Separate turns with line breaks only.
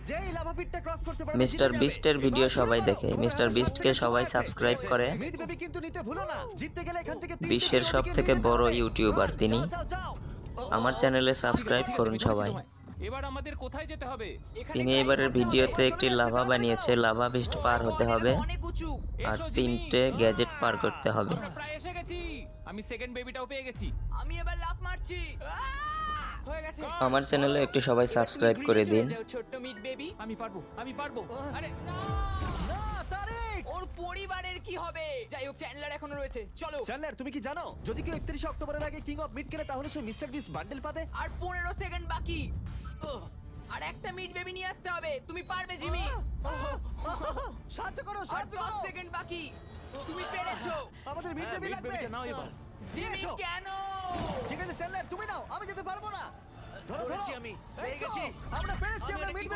যেই lava পিটটা cross করতে পারবে
মিস্টার বিস্টের ভিডিও সবাই দেখে। মিস্টার বিস্টকে সবাই সাবস্ক্রাইব করে।
মিড বেবি কিন্তু নিতে ভুলো না, জিততে গেলে এখান থেকে 300
বিশ্বের সবথেকে বড় ইউটিউবার তিনি। আমার চ্যানেলে সাবস্ক্রাইব করুন সবাই।
এবার আমাদের কোথায় যেতে হবে?
তিনি এবারের ভিডিওতে একটি লাভা বানিয়েছে। লাভা বিস্ট পার হতে হবে
অনেক উঁচু।
আর
এসো, জিমি।
3টে গ্যাজেট পার করতে হবে।
আমরা প্রায় এসে গেছি। আমি সেকেন্ড বেবিটাও পেয়ে গেছি।
আমি এবার লাফ মারছি। হয়ে গেছে।
আমার চ্যানেলে একটু সবাই সাবস্ক্রাইব করে দিন।
ছোট্ট মিড বেবি।
আমি পারবো। আরে না!
না তারিক।
ওর পরিবারের কি হবে? যাই হোক চ্যান্ডলার এখনো রয়েছে। চলো।
চ্যান্ডলার তুমি কি জানো যদি কেউ 31 অক্টোবরের আগে কিং অফ মিড কেনে তাহলে সে মিস্টার বিস্ট বান্ডেল পাবে?
আর 15 সেকেন্ড বাকি। আর একটা মিড বেবি নিয়ে আসতে হবে। তুমি পারবে জিমি।
সাহায্য করো,
আর
সাহায্য
10
করো।
সেকেন্ড বাকি। তুমি পেরেছো।
আমাদের মিড বেবি লাগবে।
নাও এবার।
দিয়ে
জিমি
এসো।
কেন?
ঠিক আছে চ্যান্ডলার তুমি নাও, আমি যেতে পারবো না। ধরো ধরো
আমি
পেয়ে গেছি। আমরা পেরেছি, আমরা মিড